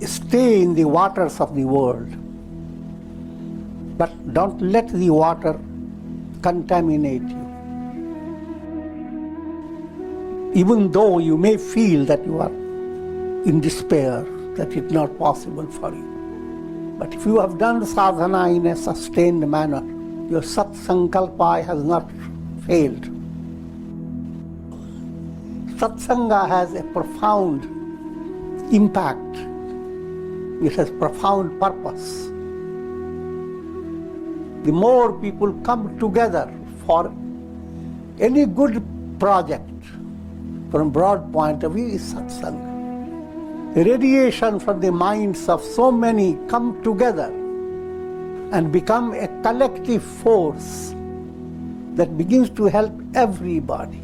Stay in the waters of the world, but don't let the water contaminate you. Even though you may feel that you are in despair, that it's not possible for you. But if you have done sadhana in a sustained manner, your satsankalpa has not failed. Satsanga has a profound impact. It has profound purpose. The more people come together for any good project, from a broad point of view, is satsanga. The radiation from the minds of so many come together and become a collective force that begins to help everybody.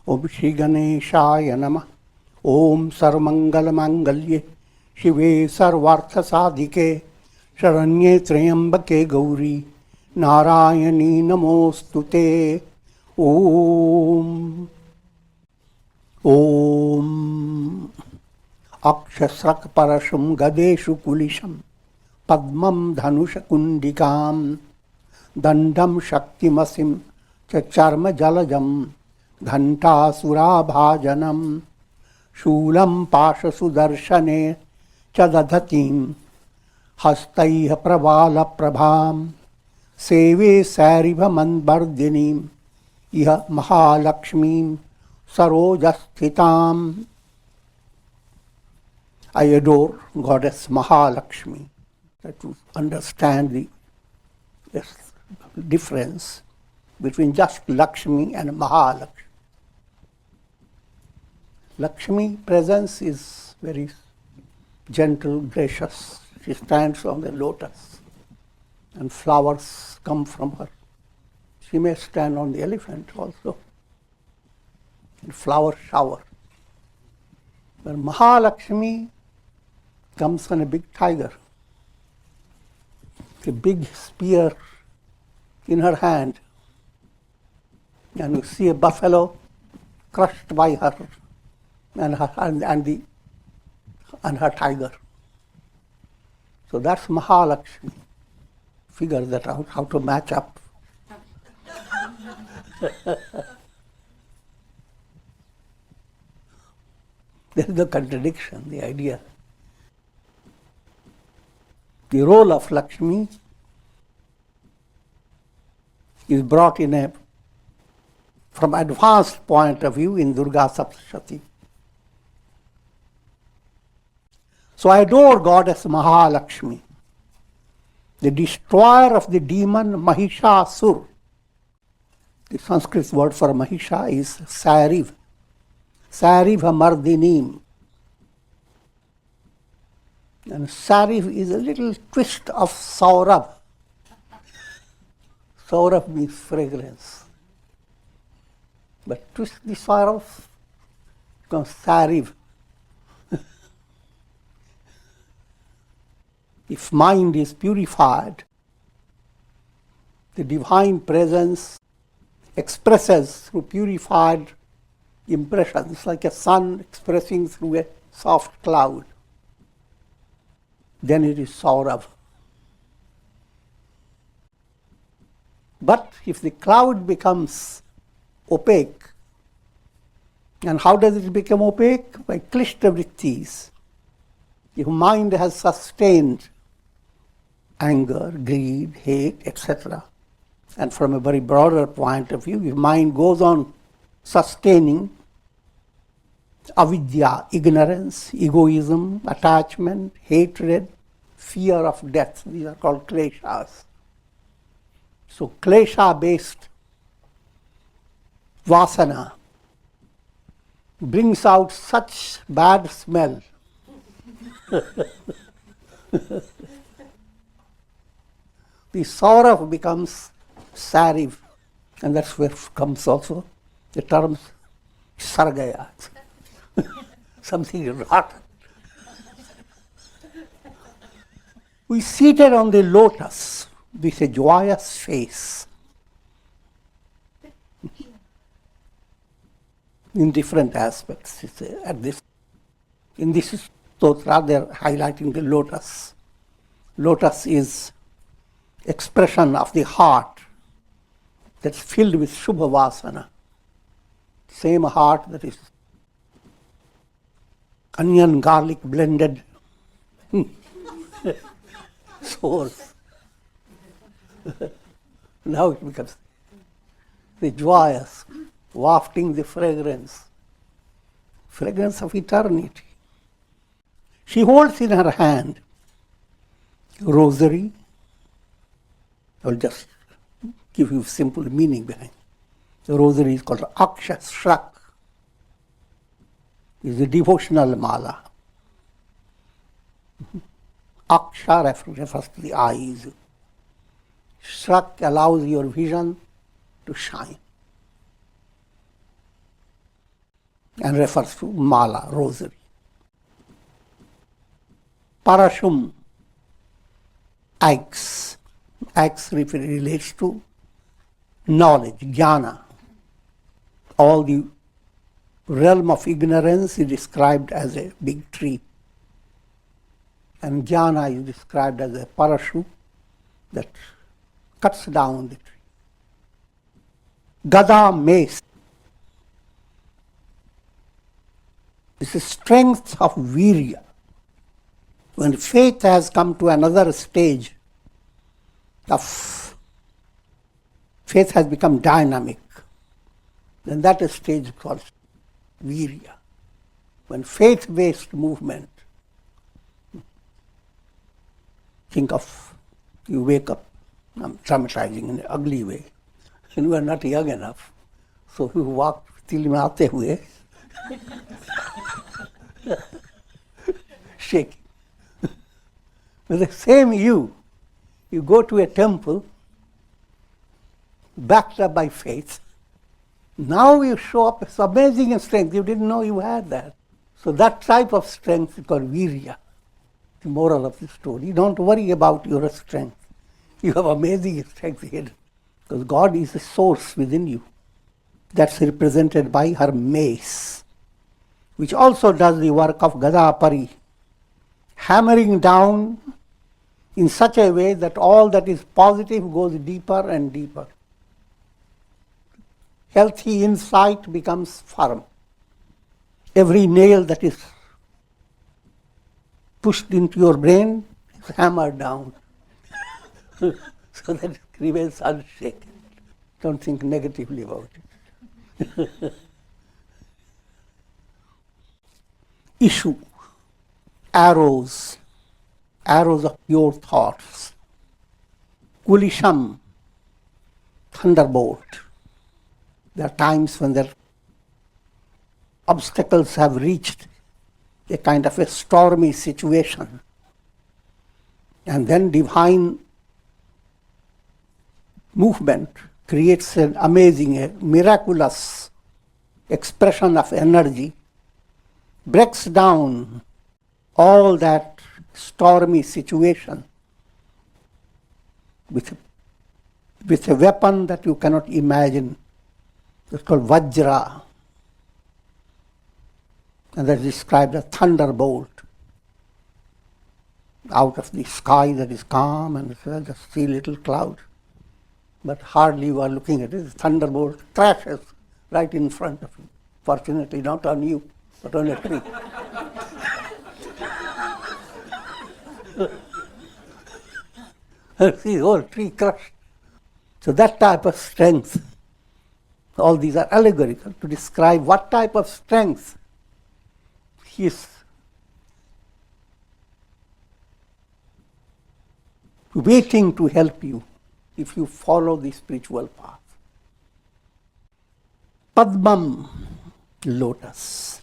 Om Shri Ganeshaya Namah. Om Sarvamangala Mangalye Shive Sarvartha Sadhike Sharanye Triambake Gauri Narayani Namostute. Om Akshasrak Parasham Gadeshu Kulisham Padmam Dhanusha Kundikam Dandam Shaktimasim Chacharma Jalajam Ghantasura Bhajanam Shulam Pasha Sudarshane Chadadhatim Hastaiha Pravala Prabham Seve Sariva Manbardinim Iha Mahalakshmi Sarojasthitam. I adore Goddess Mahalakshmi. To understand the difference between just Lakshmi and Mahalakshmi. Lakshmi presence is very gentle, gracious. She stands on the lotus and flowers come from her. She may stand on the elephant also in flower shower. But Mahalakshmi comes on a big tiger, a big spear in her hand, and you see a buffalo crushed by her and her tiger. So that's Mahalakshmi. Figure that out, how to match up. There is the contradiction, the idea. The role of Lakshmi is brought in from advanced point of view in Durga Saptashati. So I adore Goddess Mahalakshmi, the destroyer of the demon Mahishasura. The Sanskrit word for Mahisha is Sariv. Sariva Mardinim. And Sariv is a little twist of Saurabh. Saurabh means fragrance. But twist the Saurabh becomes Sariv. If mind is purified, the divine presence expresses through purified impressions, like a sun expressing through a soft cloud. Then it is Saurabh. But if the cloud becomes opaque, and how does it become opaque? By klishta vrittis. If mind has sustained anger, greed, hate, etc., and from a very broader point of view, if mind goes on sustaining avidya, ignorance, egoism, attachment, hatred, fear of death, these are called kleshas. So klesha-based vasana brings out such bad smell. The Saurabh becomes Sariv, and that's where comes also The term sargaya, something rotten. We seated on the lotus with a joyous face in different aspects. In this stotra, they are highlighting the lotus. Lotus is expression of the heart that's filled with Shubha Vasana. Same heart that is onion, garlic blended source. Now it becomes the joyous, wafting the fragrance of eternity. She holds in her hand rosary. I will just give you simple meaning behind. The rosary is called Aksha Shrak. It's a devotional mala. Aksha refers to the eyes. Shrak allows your vision to shine. And refers to mala, rosary. Parashum, axe. Axe relates to knowledge, jnana. All the realm of ignorance is described as a big tree. And jnana is described as a parashu that cuts down the tree. Gada, mace. This is strength of virya. When faith has come to another stage of faith has become dynamic, then that stage is called virya. When faith-based movement, think of, you wake up, I'm dramatizing in an ugly way, and you are not young enough, so you walk till aate hue, shaking. With the same you go to a temple, backed up by faith. Now you show up as amazing strength. You didn't know you had that. So that type of strength is called virya. The moral of the story. Don't worry about your strength. You have amazing strength hidden. Because God is a source within you. That's represented by her mace, which also does the work of Gadapari, hammering down in such a way that all that is positive goes deeper and deeper. Healthy insight becomes firm. Every nail that is pushed into your brain is hammered down so that it remains unshaken. Don't think negatively about it. Issue, arrows of pure thoughts. Kulisham, thunderbolt. There are times when their obstacles have reached a kind of a stormy situation. And then divine movement creates an amazing, a miraculous expression of energy, breaks down all that stormy situation with a weapon that you cannot imagine. It's called Vajra. And that is described as thunderbolt. Out of the sky that is calm and just see little cloud. But hardly you are looking at it. The thunderbolt crashes right in front of you. Fortunately not on you, but on a tree. See the whole tree crushed. So that type of strength, all these are allegorical to describe what type of strength is waiting to help you if you follow the spiritual path. Padmam, lotus.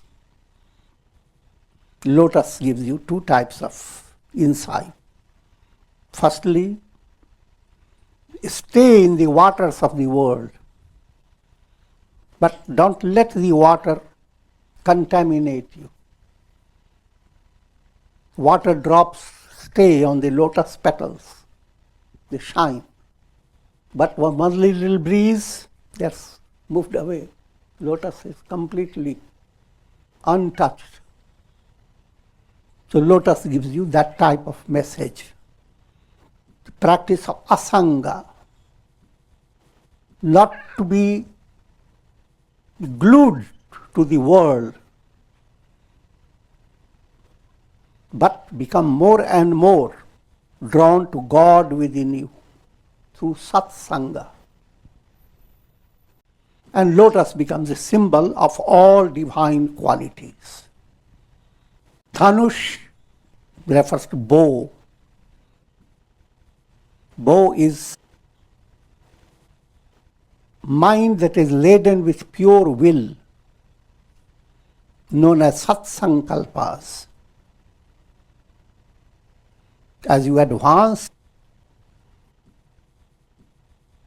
Lotus gives you two types of insight. Firstly, stay in the waters of the world. But don't let the water contaminate you. Water drops stay on the lotus petals, they shine. But one little breeze, that's moved away. Lotus is completely untouched. So lotus gives you that type of message. The practice of asanga, not to be glued to the world, but become more and more drawn to God within you through satsanga. And lotus becomes a symbol of all divine qualities. Dhanush refers to bow. Bow is mind that is laden with pure will, known as satsankalpas. As you advance,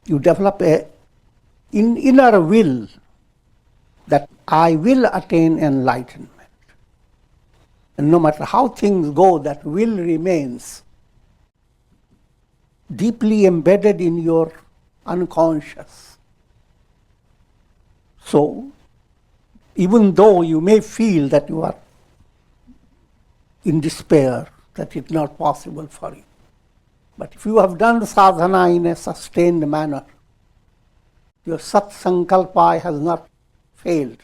you develop an inner will that I will attain enlightenment. And no matter how things go, that will remains deeply embedded in your unconscious. So, even though you may feel that you are in despair, that it's not possible for you, but if you have done sadhana in a sustained manner, your satsankalpa has not failed.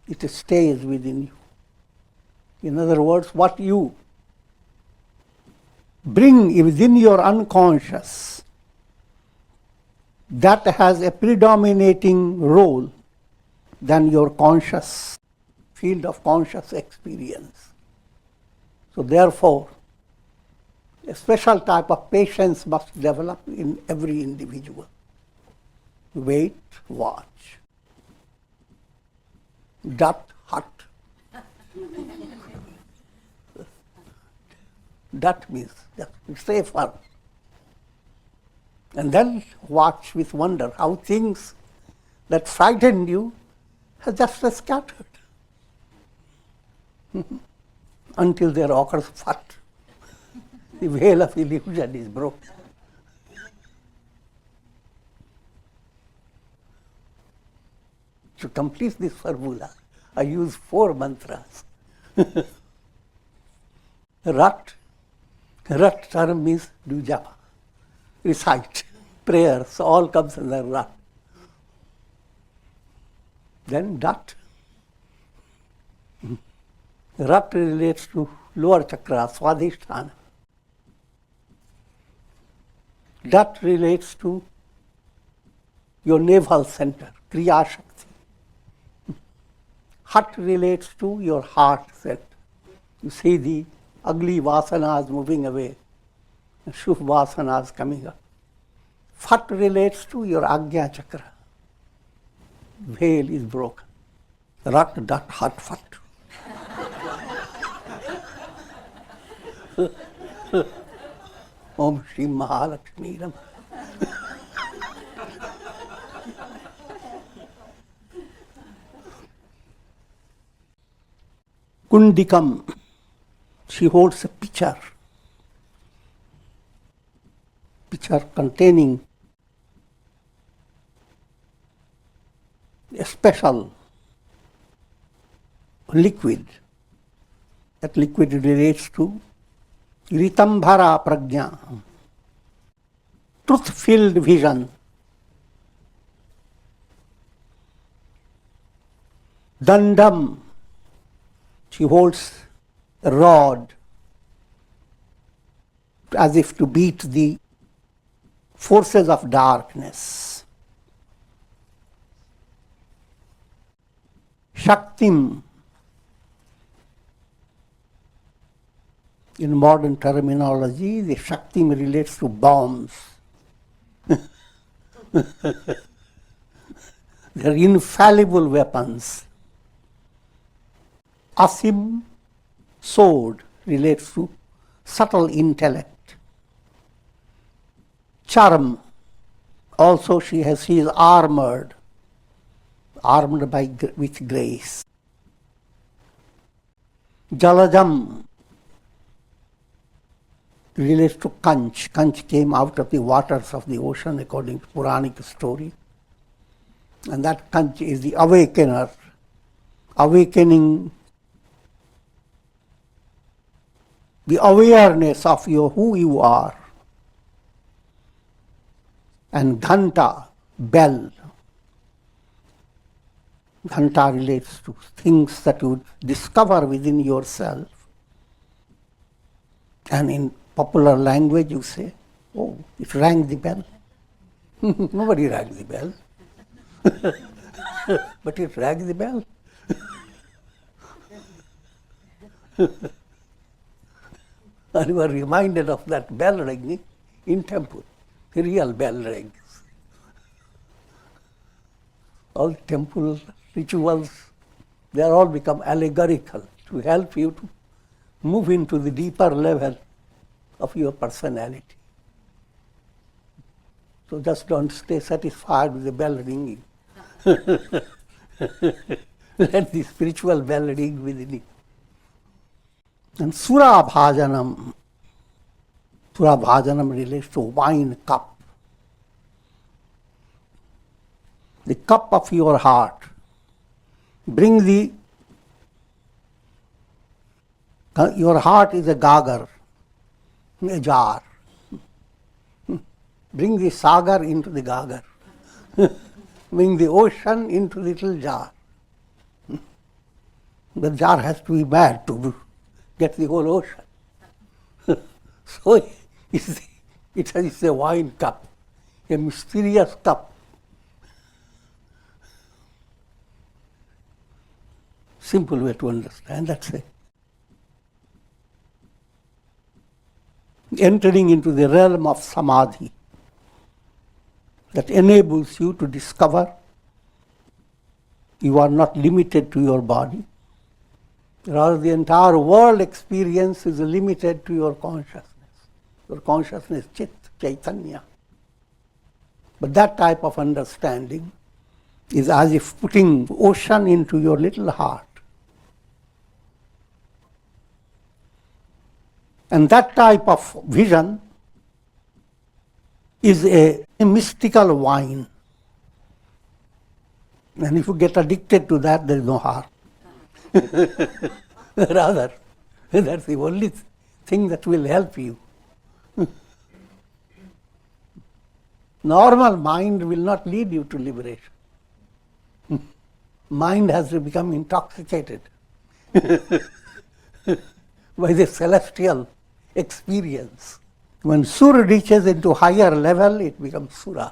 It stays within you. In other words, what you bring within your unconscious, that has a predominating role than your conscious field of conscious experience. So therefore, a special type of patience must develop in every individual. Wait, watch. Dut, hut. Dut means just stay firm. And then watch with wonder how things that frightened you have just scattered until there occurs fat. The veil of illusion is broken. To complete this formula, I use 4 mantras. Rat. Rat term means do japa. Recite. Prayers, all comes under Rat. Then Dat. Rat relates to lower chakra, Swadhisthana. Dat relates to your navel center, Kriya Shakti. Hat relates to your heart center. You see the ugly vasanas moving away, and Shubh vasanas coming up. Fat relates to your Agya chakra. Veil is broken. Rat, dat, hat, fat. Om Shri Mahalakshmi and Her. Kundikam, she holds a pitcher containing a special liquid. That liquid relates to Ritambhara Prajna, truth-filled vision. Dandam, she holds a rod as if to beat the forces of darkness. Shaktim, in modern terminology, the Shaktim relates to bombs. They are infallible weapons. Asim, sword, relates to subtle intellect. Charm, also she is armored armed with grace. Jalajam relates to Kanch. Kanch came out of the waters of the ocean according to Puranic story. And that Kanch is the awakener, awakening the awareness of who you are. And Ghanta, bell. Ghanta relates to things that you discover within yourself. And in popular language you say, oh, it rang the bell. Nobody rang the bell. But it rang the bell. And you are reminded of that bell ringing in temple. The real bell rings. All temple rituals, they are all become allegorical to help you to move into the deeper level of your personality. So just don't stay satisfied with the bell ringing. Let the spiritual bell ring within you. And Sura Bhajanam. Sura Bhajanam relates to wine cup. The cup of your heart. Bring your heart is a gagar, a jar. Bring the sagar into the gagar. Bring the ocean into the little jar. The jar has to be mad to get the whole ocean. So it's a wine cup, a mysterious cup. Simple way to understand, that's it. Entering into the realm of samadhi that enables you to discover you are not limited to your body. Rather, the entire world experience is limited to your consciousness. Your consciousness, Chit, Chaitanya. But that type of understanding is as if putting ocean into your little heart. And that type of vision is a mystical wine. And if you get addicted to that, there is no harm. Rather, that's the only thing that will help you. Normal mind will not lead you to liberation. Mind has to become intoxicated by the celestial experience. When Sur reaches into higher level, it becomes Sura.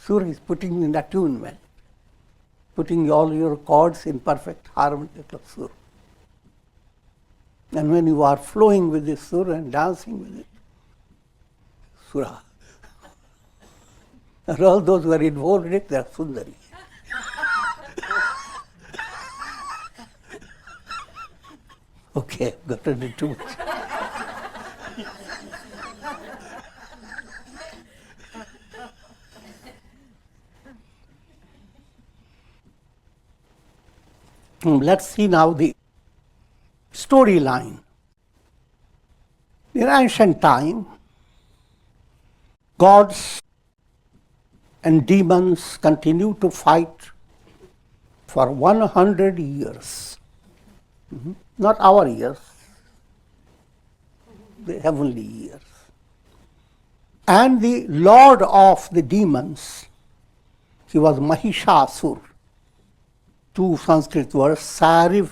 Sur is putting in attunement, putting all your chords in perfect harmony with Sur. And when you are flowing with this Sur and dancing with it, Sura. And all those who are involved in it, they are Sundari. Okay, got into too much. Let's see now the storyline. In ancient time, gods and demons continue to fight for 100 years. Not our years, the heavenly years. And the lord of the demons, he was Mahishasura. Two Sanskrit words, Sariv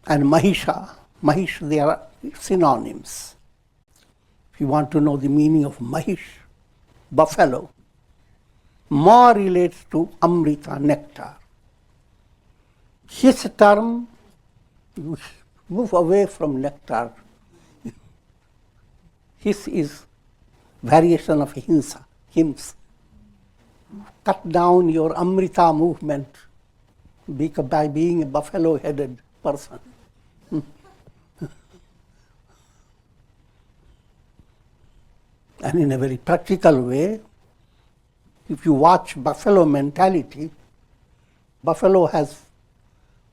and Mahisha. Mahish, they are synonyms. If you want to know the meaning of Mahish, buffalo, Ma relates to Amrita, nectar. His term, you move away from nectar. His is variation of hinsa, hymns. Cut down your Amrita movement by being a buffalo-headed person. And in a very practical way, if you watch buffalo mentality, buffalo has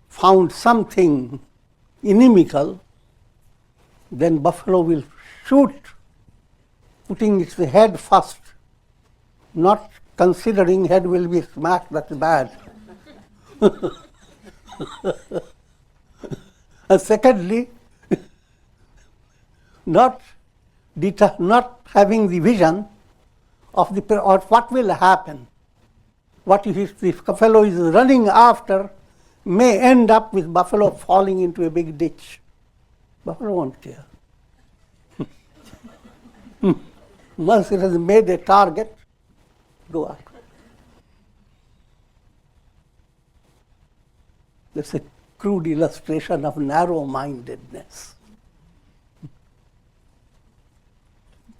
found something inimical, then buffalo will shoot, putting its head first, not considering head will be smashed, that's bad. And secondly, not having the vision of what will happen. What if the buffalo is running after may end up with buffalo falling into a big ditch. Buffalo won't care. Once it has made a target, go after it. That's a crude illustration of narrow-mindedness.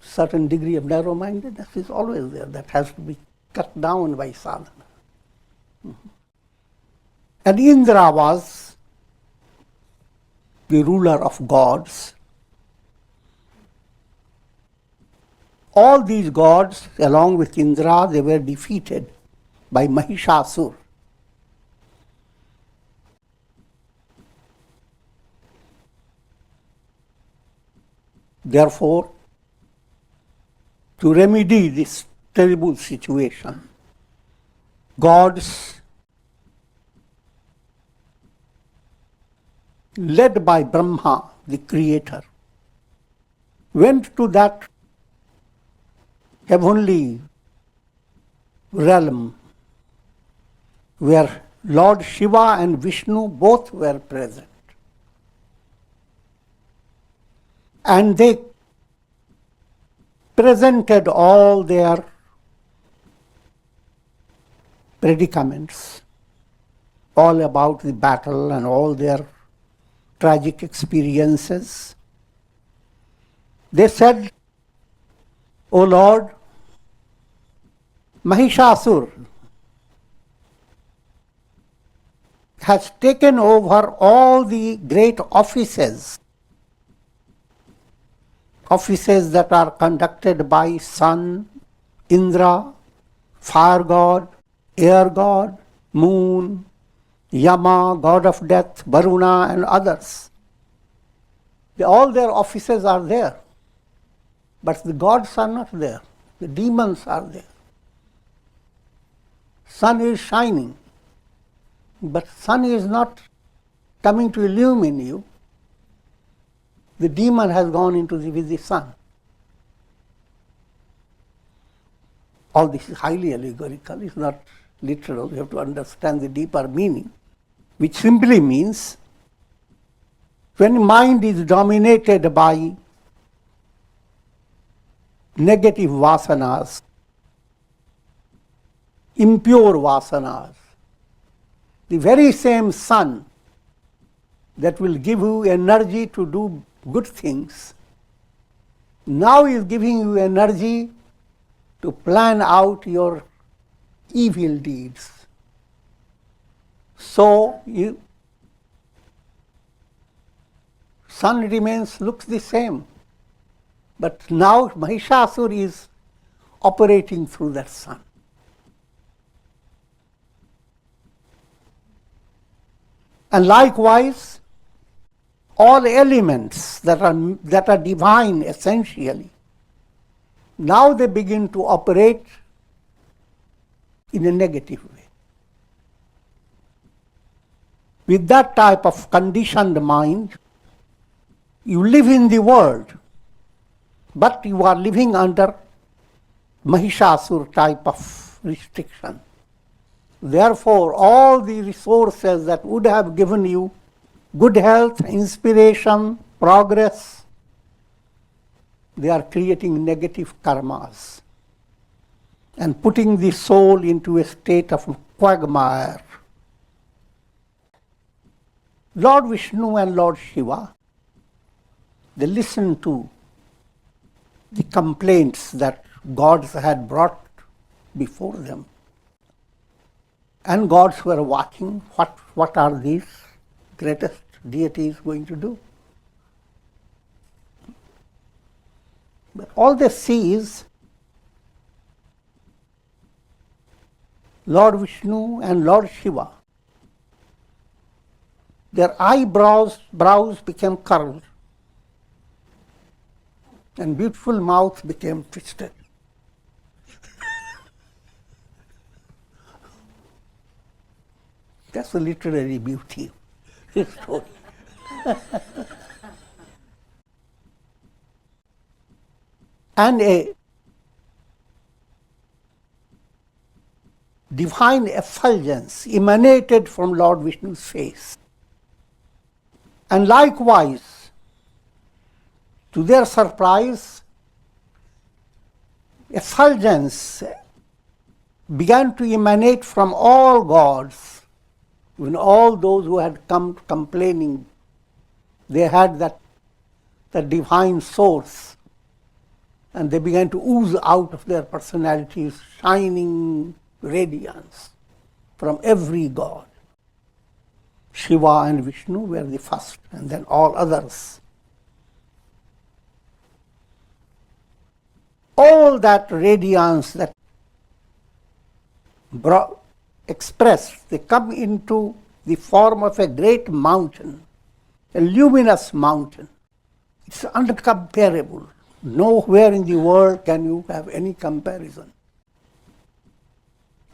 Certain degree of narrow-mindedness is always there. That has to be cut down by sadhana. And Indra was the ruler of gods. All these gods, along with Indra, they were defeated by Mahishasura. Therefore, to remedy this terrible situation, gods led by Brahma, the creator, went to that heavenly realm where Lord Shiva and Vishnu both were present. And they presented all their predicaments, all about the battle and all their tragic experiences. They said, "O Lord, Mahishasura has taken over all the great offices that are conducted by sun, Indra, fire god, air god, moon, Yama, god of death, Varuna, and others. All their offices are there, but the gods are not there. The demons are there. Sun is shining, but sun is not coming to illumine you. The demon has gone with the sun. All this is highly allegorical, it's not literal. You have to understand the deeper meaning, which simply means when mind is dominated by negative vasanas, impure vasanas, the very same sun that will give you energy to do good things, now is giving you energy to plan out your evil deeds. So, sun looks the same, but now Mahishasura is operating through that sun. And likewise, all elements that are divine essentially, now they begin to operate in a negative way. With that type of conditioned mind, you live in the world, but you are living under Mahishasura type of restriction. Therefore, all the resources that would have given you good health, inspiration, progress, they are creating negative karmas and putting the soul into a state of quagmire. Lord Vishnu and Lord Shiva, they listened to the complaints that gods had brought before them. And gods were watching what are these greatest deities going to do. But all they see is Lord Vishnu and Lord Shiva, their brows became curved and beautiful mouth became twisted. That's the literary beauty of this story. And a divine effulgence emanated from Lord Vishnu's face. And likewise, to their surprise, effulgence began to emanate from all gods. Even all those who had come complaining, they had that divine source, and they began to ooze out of their personalities shining radiance from every god. Shiva and Vishnu were the first, and then all others. All that radiance that expressed, they come into the form of a great mountain, a luminous mountain. It's uncomparable. Nowhere in the world can you have any comparison.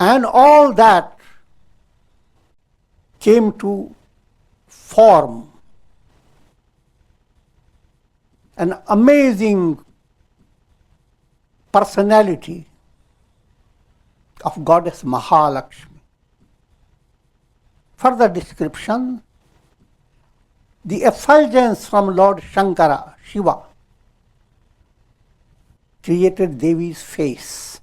And all that came to form an amazing personality of Goddess Mahalakshmi. Further description, the effulgence from Lord Shankara, Shiva, created Devi's face.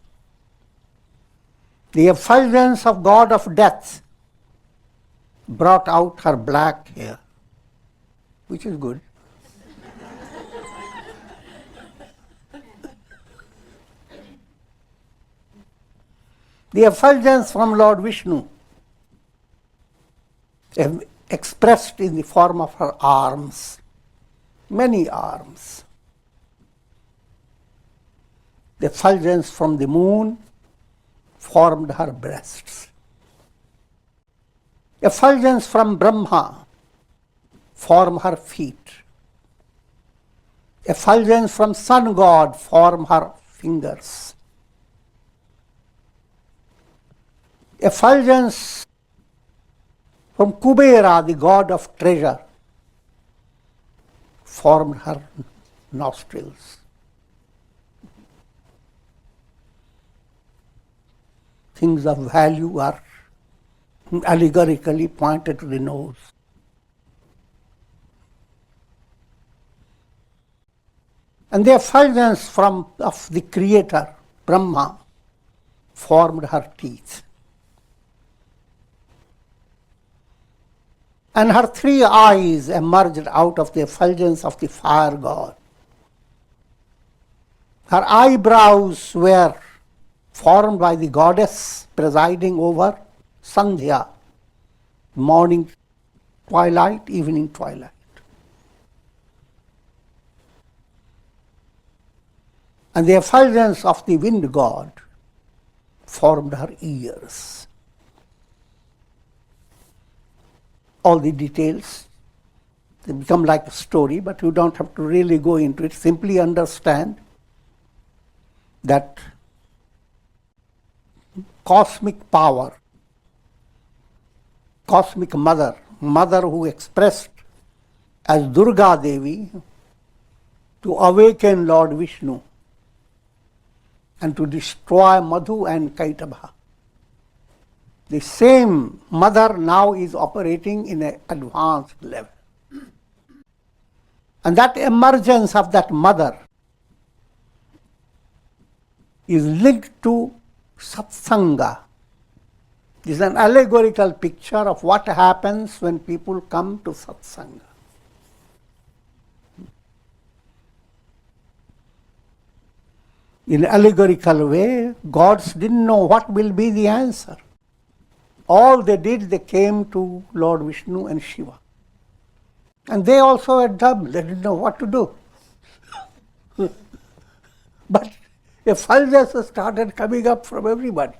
The effulgence of god of death brought out her black hair, which is good. The effulgence from Lord Vishnu, expressed in the form of her arms, many arms. The effulgence from the moon formed her breasts. Effulgence from Brahma formed her feet. Effulgence from sun god formed her fingers. Effulgence from Kubera, the god of treasure, formed her nostrils. Things of value are allegorically pointed to the nose. And the effulgence of the creator, Brahma, formed her teeth. And her three eyes emerged out of the effulgence of the fire god. Her eyebrows were formed by the goddess presiding over Sandhya, morning twilight, evening twilight. And the effulgence of the wind god formed her ears. All the details, they become like a story, but you don't have to really go into it. Simply understand that cosmic power, cosmic mother who expressed as Durga Devi to awaken Lord Vishnu and to destroy Madhu and Kaitaba. The same mother now is operating in an advanced level. And that emergence of that mother is linked to Satsanga. This is an allegorical picture of what happens when people come to Satsanga. In an allegorical way, gods didn't know what will be the answer. All they did, they came to Lord Vishnu and Shiva. And they also were dumb, they didn't know what to do. But effulgence started coming up from everybody.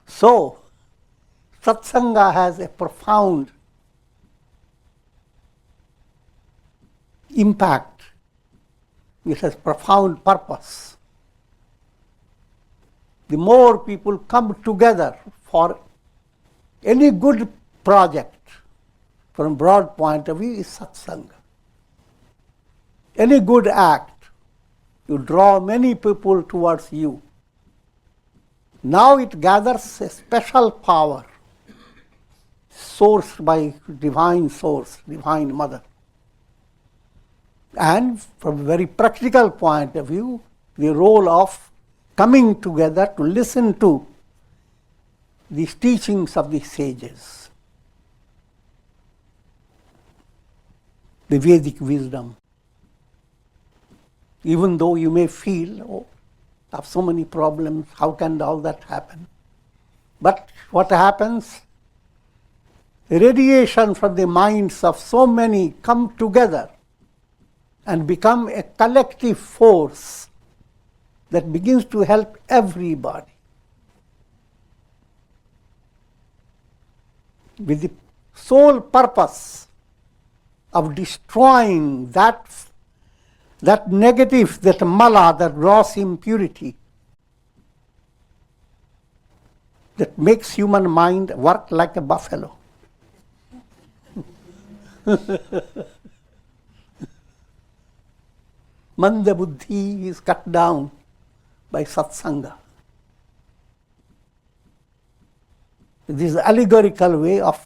So, Satsanga has a profound impact. It has profound purpose. The more people come together for any good project, from broad point of view, is Satsanga. Any good act, you draw many people towards you. Now it gathers a special power, sourced by divine source, divine mother. And from a very practical point of view, the role of coming together to listen to these teachings of the sages, the Vedic wisdom. Even though you may feel, oh, I have so many problems, how can all that happen? But what happens? Radiation from the minds of so many come together and become a collective force that begins to help everybody. With the sole purpose of destroying that negative, that mala, that gross impurity, that makes human mind work like a buffalo. Manda buddhi is cut down by satsanga. This is an allegorical way of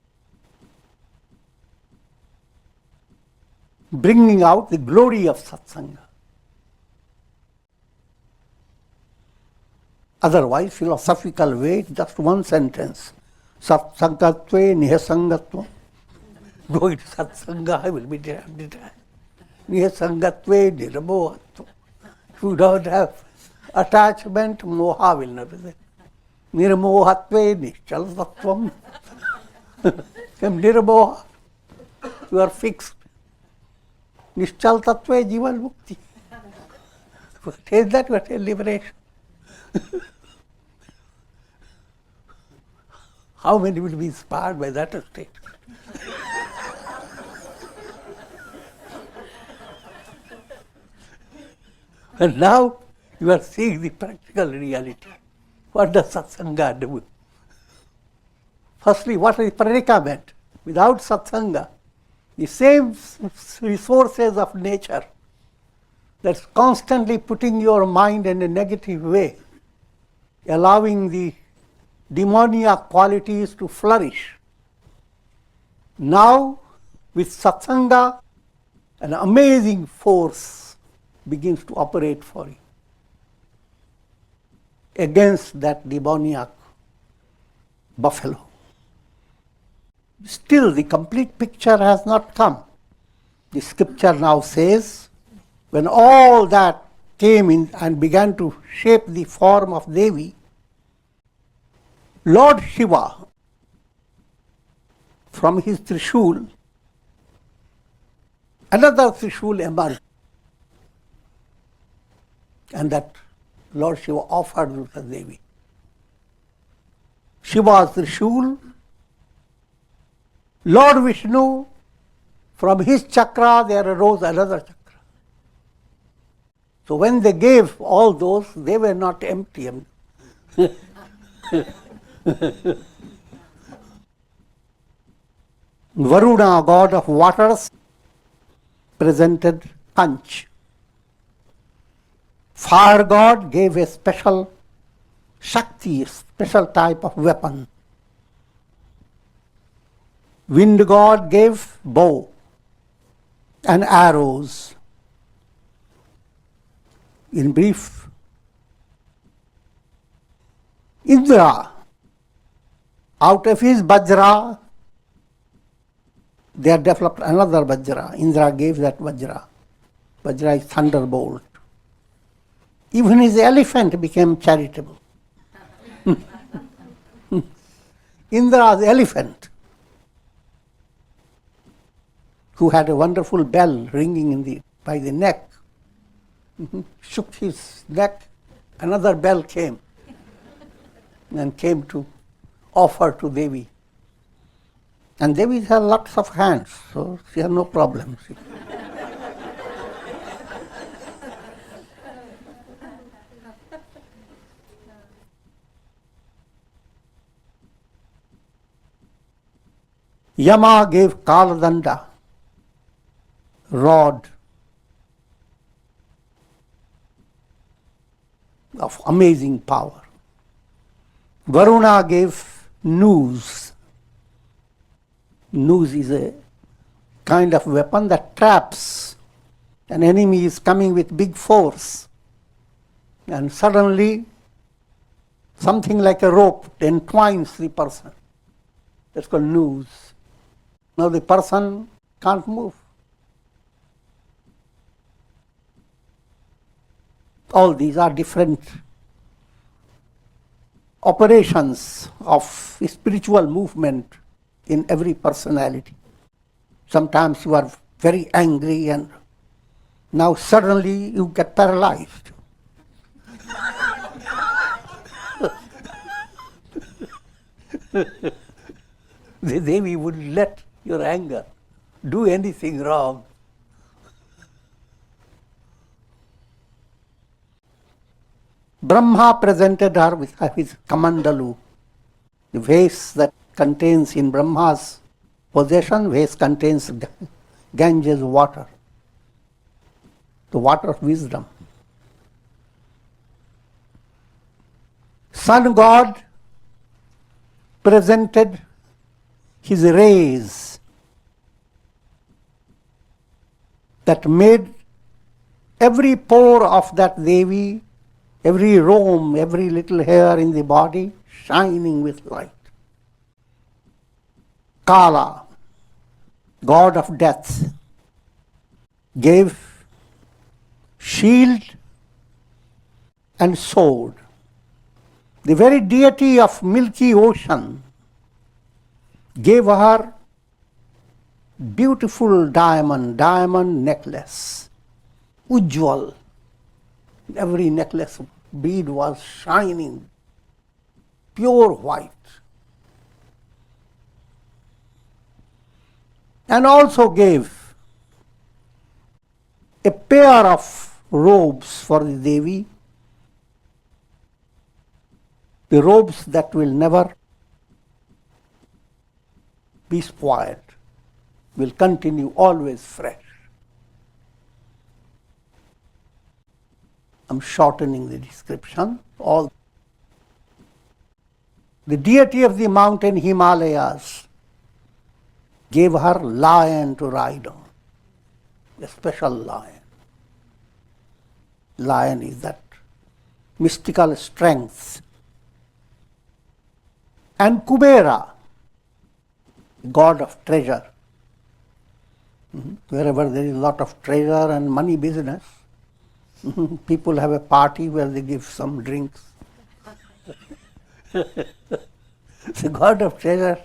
bringing out the glory of satsanga. Otherwise, philosophical way, just one sentence. Satsangatve nihasangatva. Go into satsanga, I will be detached. Nihasangatve nirmohatva. If you don't have attachment, moha will not be there. Nirmohatve nischalatatvam. Nirmoha, you are fixed. Nischal tattva jivan mukti. What is that? What is liberation? How many will be inspired by that state? And now you are seeing the practical reality. What does satsanga do? Firstly, what is the predicament? Without satsanga, the same resources of nature that's constantly putting your mind in a negative way, allowing the demoniac qualities to flourish. Now, with satsanga, an amazing force begins to operate for you against that demoniac buffalo. Still, the complete picture has not come. The scripture now says, when all that came in and began to shape the form of Devi, Lord Shiva, from his Trishul, another Trishul emerged. And that Lord Shiva offered to the Devi. Shiva's Trishul, Lord Vishnu, from his chakra there arose another chakra. So when they gave all those, they were not empty. Varuna, god of waters, presented Kanch. Fire god gave a special Shakti, special type of weapon. Wind god gave bow and arrows. In brief, Indra, out of his Vajra, they have developed another Vajra. Indra gave that Vajra. Vajra is thunderbolt. Even his elephant became charitable. Indra's elephant, who had a wonderful bell ringing by the neck, shook his neck, another bell came and came to offer to Devi. And Devi has lots of hands, so she has no problem. Yama gave Kaladanda, rod of amazing power. Varuna gave noose. Noose is a kind of weapon that traps an enemy is coming with big force, and suddenly something like a rope entwines the person. That's called noose. Now the person can't move. All these are different operations of spiritual movement in every personality. Sometimes you are very angry and now suddenly you get paralyzed. The Devi would let your anger do anything wrong. Brahma presented her with his kamandalu, the vase that contains in Brahma's possession, vase contains Ganges water, the water of wisdom. Sun God presented his rays that made every pore of that Devi, every rome, every little hair in the body shining with light. Kala, god of death, gave shield and sword. The very deity of milky ocean gave her beautiful diamond necklace, ujjwal. Every necklace bead was shining, pure white. And also gave a pair of robes for the Devi, the robes that will never be spoiled, will continue always fresh. I'm shortening the description. The deity of the mountain Himalayas gave her lion to ride on, a special lion. Lion is that mystical strength. And Kubera, god of treasure. Wherever there is a lot of treasure and money business, people have a party where they give some drinks. The god of treasure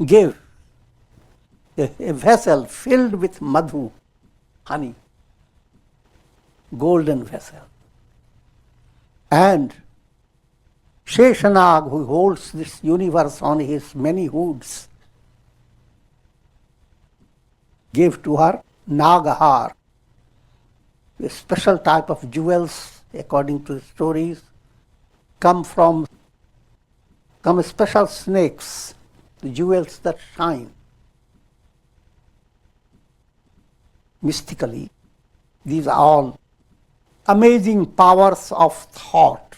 gave a vessel filled with madhu, honey, golden vessel. And Sheshanag, who holds this universe on his many hoods, gave to her Nagahar, a special type of jewels, according to the stories, come special snakes, the jewels that shine. Mystically, these are all amazing powers of thought,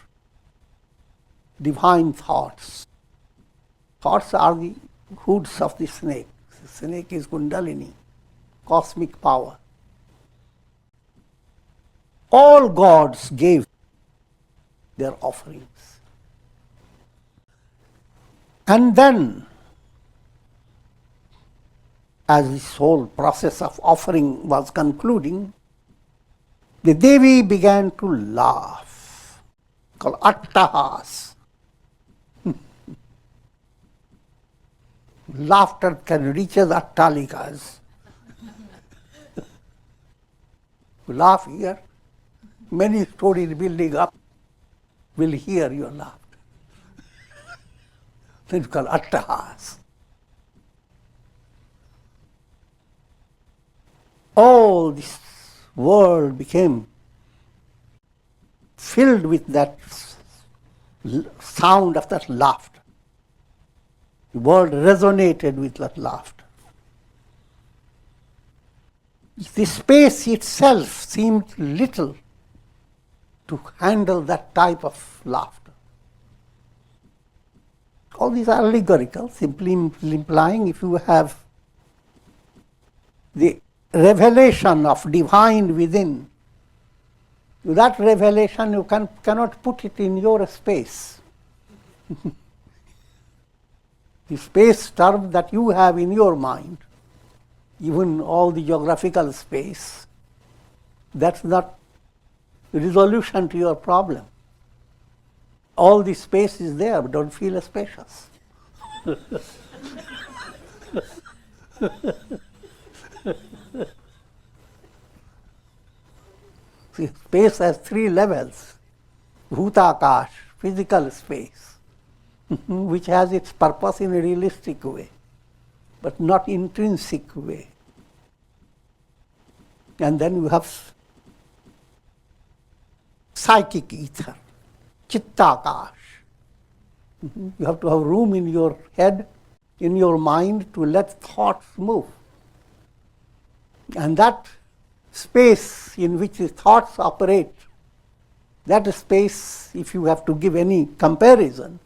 divine thoughts. Thoughts are the hoods of the snake. The snake is Kundalini, cosmic power. All gods gave their offerings. And then, as this whole process of offering was concluding, the Devi began to laugh, called attahas. Laughter can reach as attalikas. You laugh here, many stories building up will hear your laughter. It's called attahas. All this world became filled with that sound of that laughter. The world resonated with that laughter. The space itself seemed little to handle that type of laughter. All these are allegorical, simply implying if you have the revelation of divine within, that revelation you cannot put it in your space. The space term that you have in your mind, even all the geographical space, that's not resolution to your problem. All the space is there, but don't feel spacious. See, space has three levels. Bhutakash, physical space, which has its purpose in a realistic way, but not intrinsic way. And then you have psychic ether, chittakash. You have to have room in your head, in your mind, to let thoughts move. And that space in which the thoughts operate, that space, if you have to give any comparison,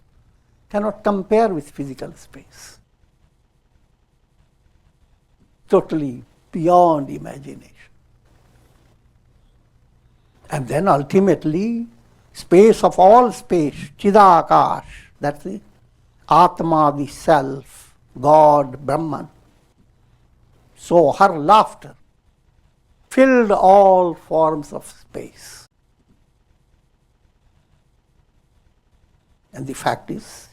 cannot compare with physical space. Totally beyond imagination. And then ultimately, space of all space, Chidakash, that's the Atma, the Self, God, Brahman. So her laughter filled all forms of space. And the fact is,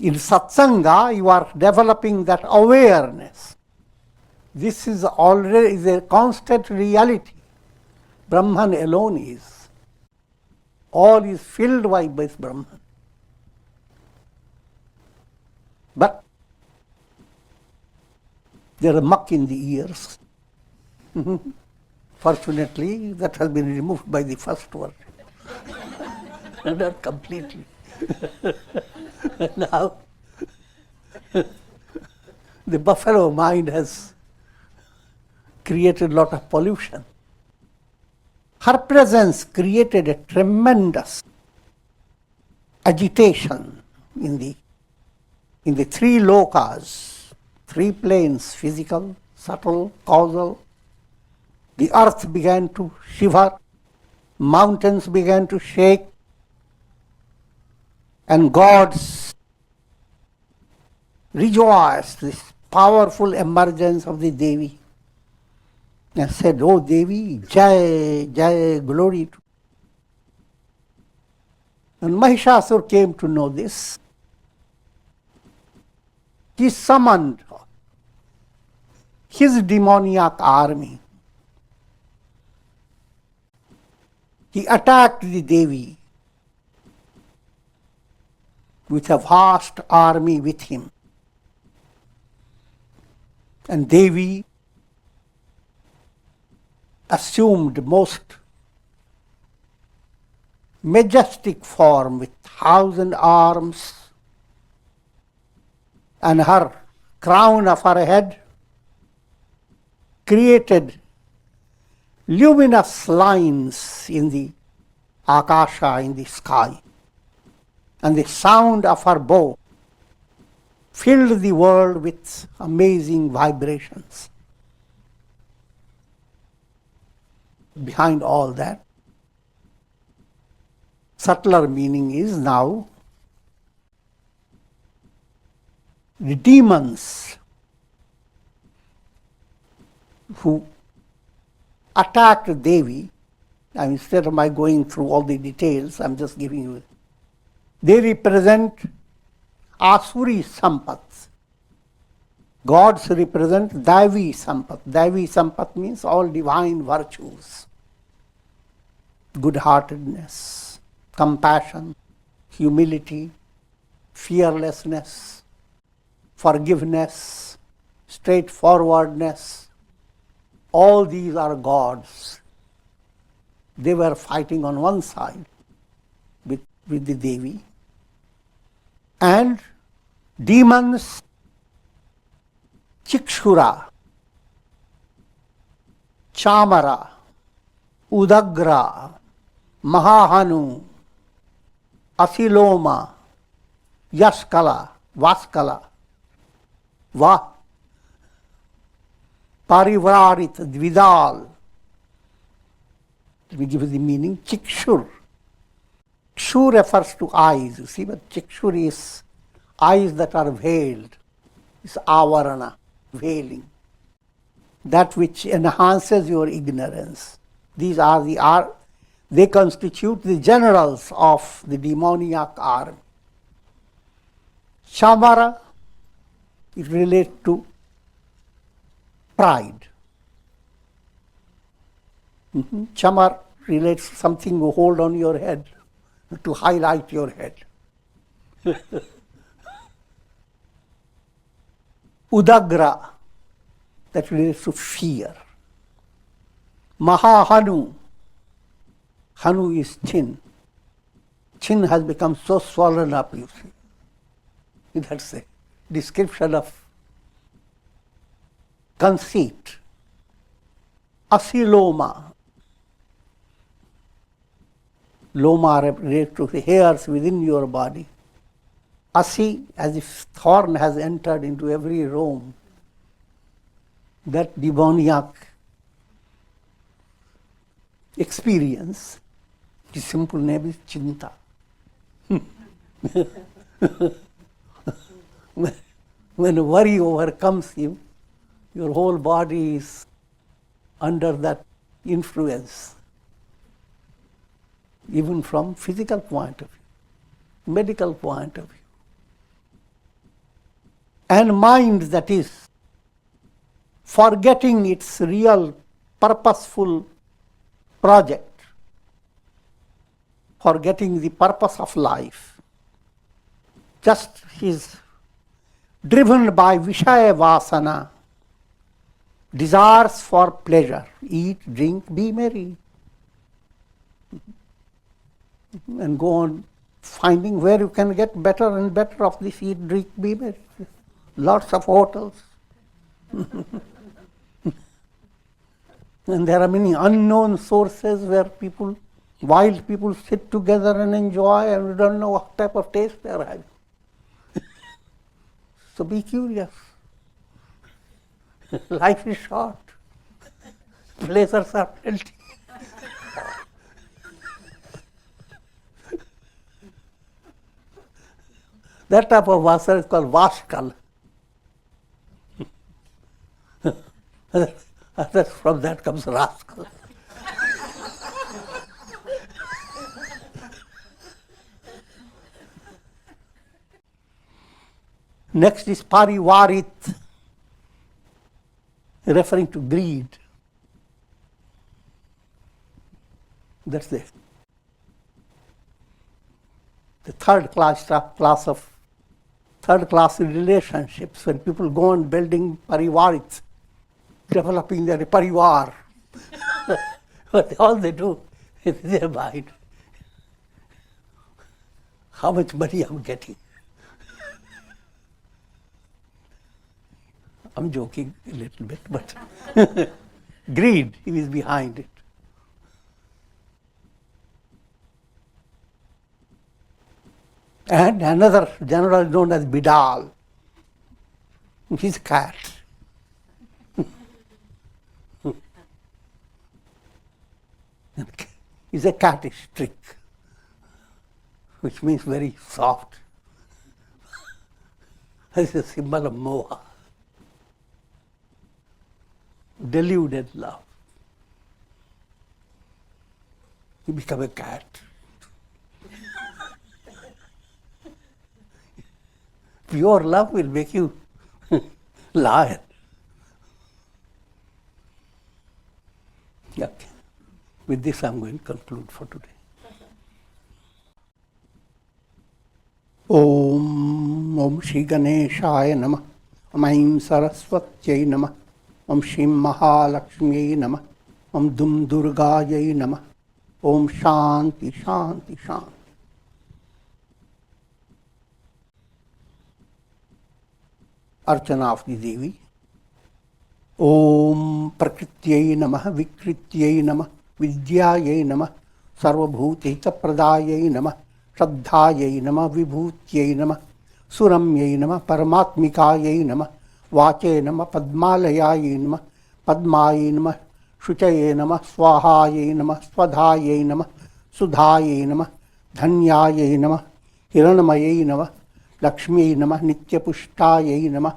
in Satsanga, you are developing that awareness. This is already a constant reality. Brahman alone is. All is filled by Brahman. But there are muck in the ears. Fortunately, that has been removed by the first word. Not completely. Now, the buffalo mind has created a lot of pollution. Her presence created a tremendous agitation in the three lokas, three planes, physical, subtle, causal. The earth began to shiver, mountains began to shake, and gods rejoiced this powerful emergence of the Devi. And said, "Oh Devi, Jai, Jai, glory to." And Mahishasura came to know this. He summoned his demoniac army. He attacked the Devi with a vast army with him. And Devi assumed most majestic form with 1,000 arms, and her crown of her head created luminous lines in the akasha, in the sky, and the sound of her bow filled the world with amazing vibrations. Behind all that, subtler meaning is now the demons who attacked Devi. Instead of my going through all the details, I'm just giving you. They represent Asuri Sampats. Gods represent Devi Sampat. Devi Sampat means all divine virtues. Good-heartedness, compassion, humility, fearlessness, forgiveness, straightforwardness. All these are gods. They were fighting on one side with the Devi. And demons, Chikshura, Chamara, Udagra, Mahahanu, Asiloma, Yaskala, Vaskala, Parivrarit, Dvidal. Let me give you the meaning. Chikshur. Kshur refers to eyes. You see, but Chikshur is eyes that are veiled. It's avarana, veiling. That which enhances your ignorance. These are they constitute the generals of the demoniac army. Chamara, it relates to pride. Chamar relates to something you hold on your head to highlight your head. Udagra, that relates to fear. Mahahanu, Hanu is chin. Chin has become so swollen up, you see. That's a description of conceit. Asiloma, Loma relates to the hairs within your body. Asi, as if thorn has entered into every room. That demoniac experience, the simple name is Chinta. When worry overcomes you, your whole body is under that influence, even from physical point of view, medical point of view. And mind, that is forgetting its real purposeful project, forgetting the purpose of life, just is driven by Vishaya Vasana, desires for pleasure, eat, drink, be merry, and go on finding where you can get better and better of this eat, drink, be merry. Lots of hotels. And there are many unknown sources where wild people sit together and enjoy, and we don't know what type of taste they are having. So be curious. Life is short. Pleasures are plenty. That type of vasa is called Vaskal. From that comes rascal. Next is Parivarit, referring to greed. That's the third class relationships, when people go on building parivarits, developing their parivar. But all they do is their mind. How much money I'm getting. I'm joking a little bit, but greed is behind it. And another general known as Bidal. He's a cat. It's a cattish trick, which means very soft. It's a symbol of moha. Deluded love. You become a cat. Pure love will make you lion. Okay. With this, I'm going to conclude for today. Om ओम श्री गणेशाय नमः। ओम ऐं सरस्वत्यै नमः। ओम श्री महालक्ष्म्यै नमः। ओम दुम दुर्गायै नमः। ओम शांति शांति शांति। अर्चना of the देवी। ओम प्रकृत्यै नमः, विकृत्यै नमः, विद्यायै नमः, सर्वभूतहितप्रदायै नमः, श्रद्धायै नमः, विभूत्यै नमः, सुरम्यै नमः, परमात्मिकायै नमः, वाचे नमः, पद्मालयायै नमः, पद्मायै नमः, शुचये नमः, स्वाहायै नमः, स्वधायै नमः, सुधायै नमः, धन्यायै नमः, हिरण्मयै नमः, लक्ष्म्यै नमः, नित्यपुष्टायै नमः,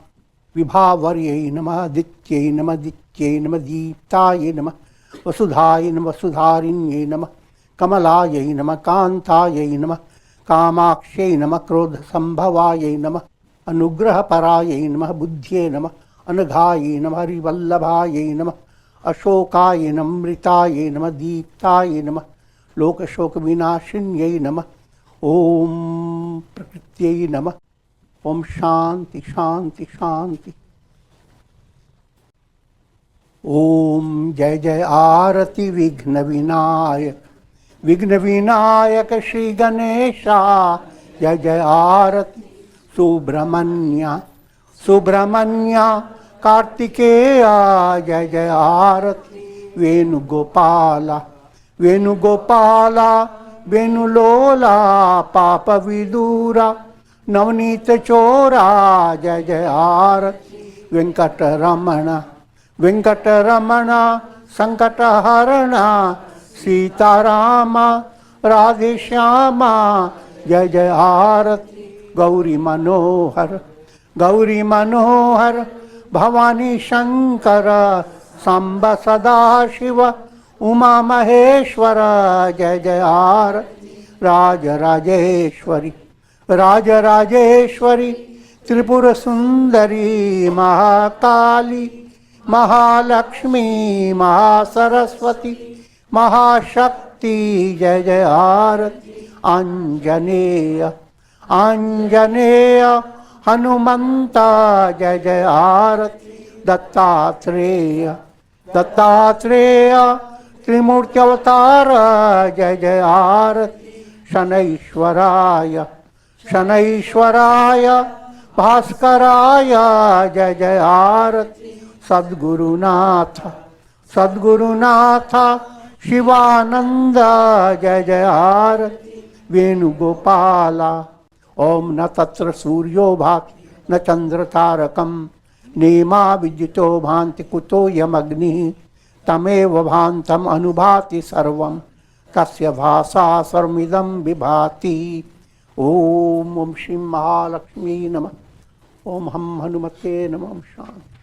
विभावर्यै नमः, दित्यै नमः, दित्यै नमः, दीप्तायै नमः, वसुधायै नमः, वसुधारिण्यै नमः, कमलायै नमः, कान्तायै नमः, कामाक्ष्यै नमः, क्रोधसम्भवायै नमः, अनुग्रहपरायै नमः, बुद्ध्यै नमः, अनघायै नमः, हरिवल्लभायै नमः, अशोकायै नमः, अमृतायै नमः, दीप्तायै नमः, लोकशोकविनाशिन्यै नमः। ओम प्रकृत्यै नमः। ओम शांति शांति शांति। ओम जय जय आरति विघ्न विनायक, विघ्न विनायक श्री गणेशा। जय जय आरति सुब्रह्मण्य, सुब्रह्मण्य कार्तिकेया। जय जय आरति वेणुगोपाला, वेणुगोपाला, वेणुलोला, पाप विदूरा, नवनीत चोरा। जय जय आरति वेंकटरमण, वेंकटरमण संकटहरण, सीताराम राधेश्यामा। जय जय आरति गौरी मनोहर, गौरी मनोहर, भवानी शंकर, सांब सदाशिव, उमा महेश्वर। जय जय आरति राजराजेश्वरी, राजराजेश्वरी, त्रिपुर सुंदरी, महाकाली, महालक्ष्मी, महासरस्वती, महाशक्ति। जय जय आरति आंजनेय, आंजनेय हनुमंता। जय जय आरति दत्तात्रेय, दत्तात्रेय त्रिमूर्त्यवतार। जय जय आरति शनैश्वराय, शनैश्वराय भास्कराय। जय जय आरति सद्गुरुनाथ, सद्गुरुनाथ शिवानंद। जय जय आरति वेणुगोपाला। ओम न तत्र सूर्यो भाति न चंद्र तारकम, नेमा विद्युतो भान्ति कुतो यमग्निः, तमेव भान्तम् अनुभाति सर्वं, तस्य भासा सर्वमिदं विभाति। ओम श्री महालक्ष्मी नमः। ओम हम हनुमते नमः। शांति।